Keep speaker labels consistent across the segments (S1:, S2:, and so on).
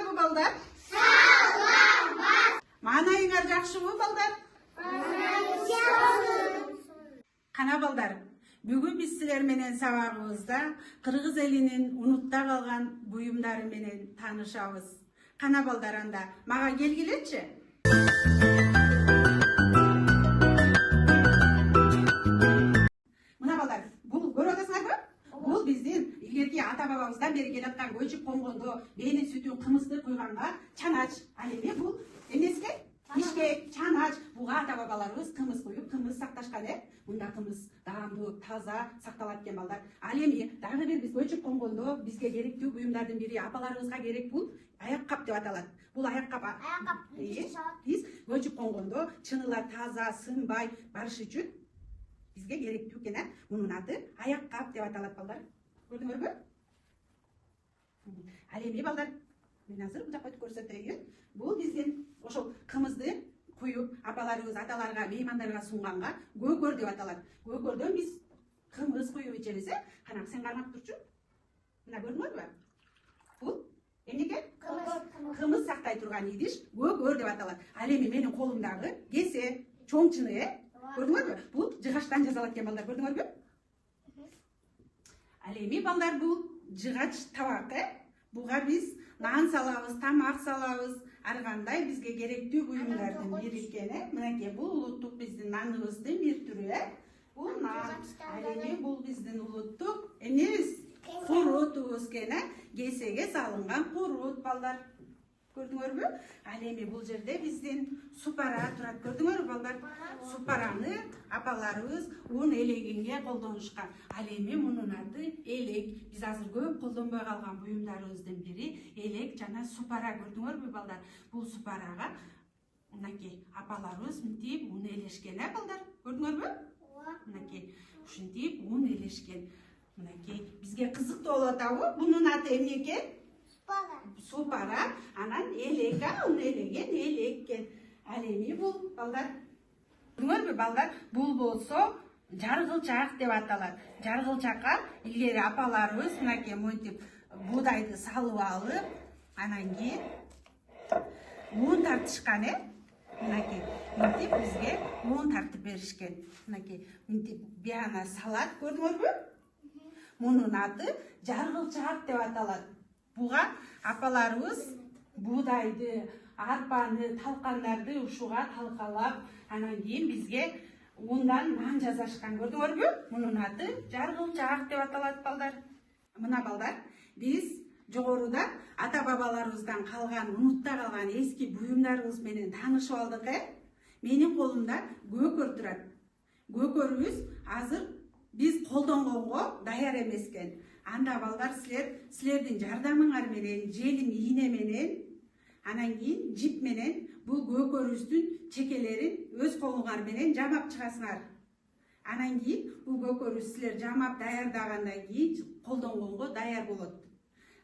S1: саламатсыздарбы балдар? Саламат. Маанайыңар жакшыбы балдар? Кана балдар, бүгүн биз силер менен сабагыбызда кыргыз элинин унутта калган буюмдары менен таанышабыз. Кана балдар, анда мага келгилечи. Мына балдар, бул көрүп атасыңарбы? Бул биздин илгерки ата бабабыздан бери келаткан көчүп конгондо мээни сүтүн кымызды куйганга чанач. Ал эми бул эмеске? Бишкек, чанач. Буга ата бабаларыбыз кымыз куюп, кымыз сакташкан. Мында кымыз даамдуу, таза сакталат экен балдар. Ал эми дагы бир биз көчүп конгондо бизге керектүү буюмдардын бири, апаларыбызга керек, бул аяк кап деп аталат. Бул аяк кап. Биз көчүп конгондо чынылар таза, сынбай барыш үчүн бизге керектүү экен. Мунун аты аяк кап деп аталат балдар. Көрдүңөрбү? Ал эми балдар, мен азыр бул жакка өтүп көрсөтөйүн. Бул биздин ошол кымызды куюп, апаларыбыз аталарга, меймандарга сунганга көкөр деп аталат. Көкөрдөн биз кымыз куюп ичебиз. Кана сен кармап турчу. Мына көрдүңөрбү? Бул эмнеге? Кымыз сактай турган идиш көкөр деп аталат. Ал эми менин колумдагы кесе, чоң чыны, көрдүңөрбү? Бул жыгачтан жасалат экен балдар, көрдүңөрбү? Ал эми балдар, бул жыгач табак. Буга биз нан салабыз, тамак салабыз, ар кандай бизге керектүү буюмдардын бири экен. Мынакей бул улуттук биздин наныбыздын бир түрү. Бул нан. Ал эми бул биздин улуттук эмнебиз? Курутубуз экен. Кесеге салынган курут балдар. Көрдүңөрбү? Ал эми бул жерде биздин супара турат. Көрдүңөрбү балдар? Супараны апаларыбыз ун элегинге колдонушкан. Ал эми мунун аты элек. Биз азыр көп колдонбой калган буюмдарыбыздын бири элек жана супара. Көрдүңөрбү балдар? Бул супарага мынакей апаларыбыз мынтип ун элешкен, балдар. Көрдүңөрбү? Мынакей ушинтип ун элешкен. Мынакей бизге кызыктуу болуп атабы? Бунун аты эмне экен? Супара, анан элек, ун элеген элеккен. Ал эми бул балдар, көрдүңөрбү балдар? Бул болсо жаргылчак деп аталат. Жаргылчакка илгери апаларыбыз мынакей монтип буудайды салып алып, анан кийин ун тартышкан. Мынакей монтип бизге ун тартып беришкен. Мынакей монтип бияна салат, көрдүңөрбү? Мунун аты жаргылчак деп аталат. Буга апаларыбыз буудайды, арпаны, талкандарды ушуга талкалап, анан кийин бизге ундан нан жасашкан. Көрдүңөрбү? Мунун аты жаргылчак деп аталат балдар. Мына балдар, биз жогоруда ата бабаларыбыздан калган, унутта калган эски буюмдарыбыз менен таанышып алдык. Менин колумда көкөр турат. Көкөрүбүз азыр биз колдонгонго даяр эмес экен. Анда балдар, силердин жардамыңар менен, желим ийне менен, анан кийин жип менен бул көкөрүбүздүн чекелерин өз колуңар менен жамап чыгасыңар. Анан кийин бул көкөрүбүз силер жамап даярдагандан кийин колдонгонго даяр болот.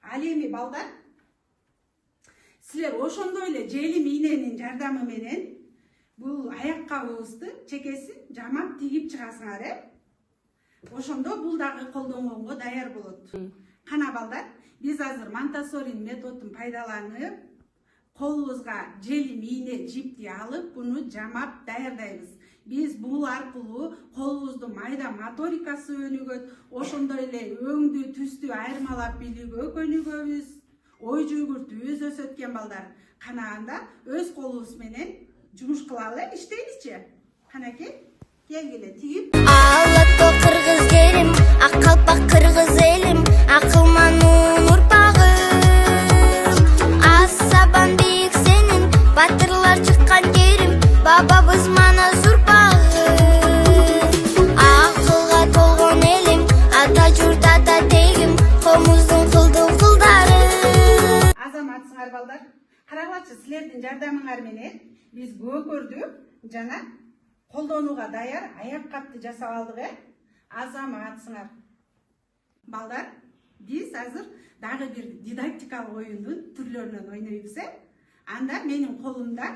S1: Ал эми балдар, силер ошондой эле желимийненин жардамы менен бул аяк кабыбыздын чекесин жамап тигип чыгасыңар. Ошондо бул дагы колдонгонго даяр болот. Кана балдар, биз азыр Монтессоринин методун пайдаланып, колубузга желим ийне жипти алып, буну жамап даярдайбыз. Биз бул аркылуу колубуздун майда моторикасы өнүгөт, ошондой эле өңдү, түстү айырмалап билүүгө көнүгөбүз, ой жүгүртүүбүз өсөт экен балдар. Кана анда өз колубуз менен жумуш кылалы, иштейличи. Канакей, келгиле тигип.
S2: Алатто кыргыз келим, акалпак кыргыз элим, акылман урпагым. Асабан бийик сенин, батырлар чыккан жерим, бабабыз мана урпагым. Акылга толгон элим, ата журт ата тегим, комуздун кылдуу кылдары.
S1: Азаматсыңар балдар, карагылачы, силердин жардамыңар менен биз көкөрдү жана колдонууга даяр аяк капты жасап алдык. Азаматсыңар балдар, биз азыр дагы бир дидактикалык оюндун түрлөрүнөн ойнойбуз. Анда менин колумда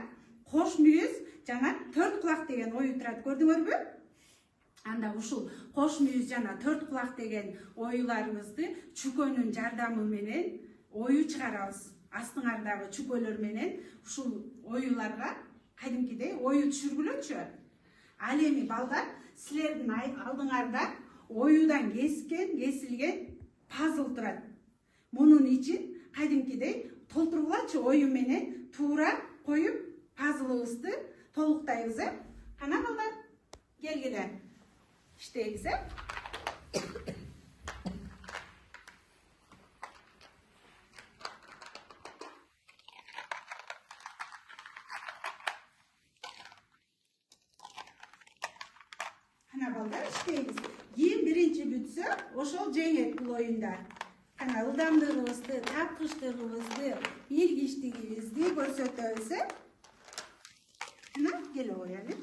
S1: кош мүйүз жана төрт кулак деген ою турат. Көрдүңөрбү? Анда ушул кош мүйүз жана төрт кулак деген оюларыбызды чүкөнүн жардамы менен ою чыгарабыз. астыңардагы чүкөлөр менен ушул оюларга кадимкидей ою түшүргүлөчү. Ал эми балдар, силердин алдыңарда оюдан кесилген пазл турат. Мунун ичин кадимкидей толтургулачы ою менен туура коюп пазлыбызды толуктайбыз. Кана балдар, келгиле. İşteyiz. Ana balдар işteyiz. Eң birinci бүтсө, ошол жеңет бул оюнда. Ana ылдамдыгыбызды, тапкычтыгыбызды, билгичтигибизди көрсөтөбүз. Ana келе коелу.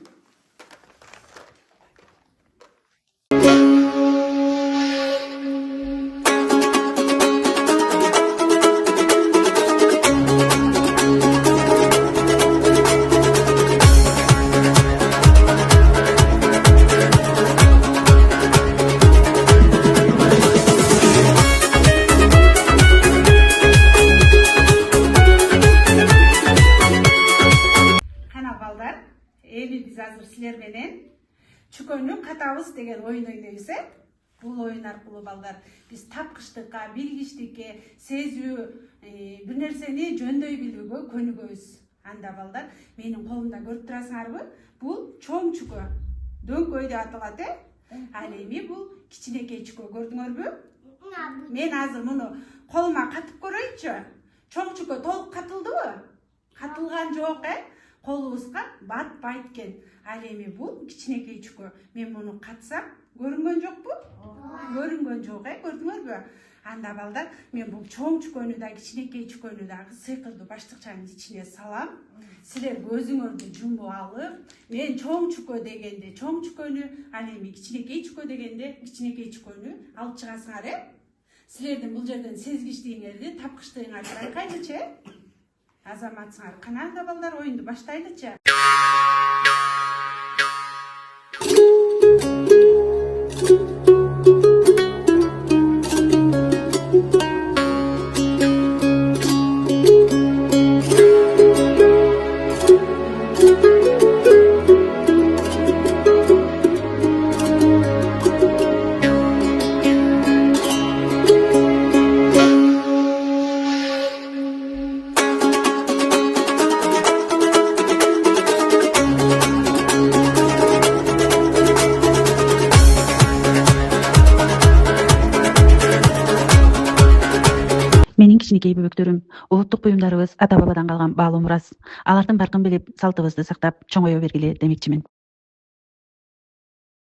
S1: Biz hazır siler menен чүкөнү катабыз деген оюн ойнойбуз. Бул оюн аркылуу балдар биз тапкычтыкка, билгичтикке, сезүү, бир нерсени жөндөй билүүгө көнүгөбүз. Анда балдар, менин колумда көрүп турасыңарбы? Бул чоң чүкө. Дөңкөй деп аталат, Ал эми бул кичинекей чүкө, көрдүңөрбү? Мен азыр муну колума катып көрөйүнчү. Чоң чүкө толук катылдыбы? Катылган жок, Колубузга батпайт экен. Ал эми бул кичинекей чүкө. Мен муну катсам, көрүнгөн жокпу? Көрүнгөн жок, көрдүңөрбү? Анда балдар, мен бул чоң чүкөнү да, кичинекей чүкөнү да сыйкырдуу баштыкчанын ичине салам. Силер көзүңөрдү жумуп алып, мен чоң чүкө дегенде чоң чүкөнү, ал эми кичинекей чүкө дегенде кичинекей чүкөнү алып чыгасыңар, Силердин бул жерден сезгичтигиңерди, тапкычтыгыңарды байкайлычы, Азаматсыңар. Канада балдар, оюнду баштайлычы.
S3: Менин кичинекей бөбөктөрүм, улуттук буюмдарыбыз ата бабадан калган баалуу мурас. Алардын баркын билип, салтыбызды сактап чоңое бергиле демекчимин.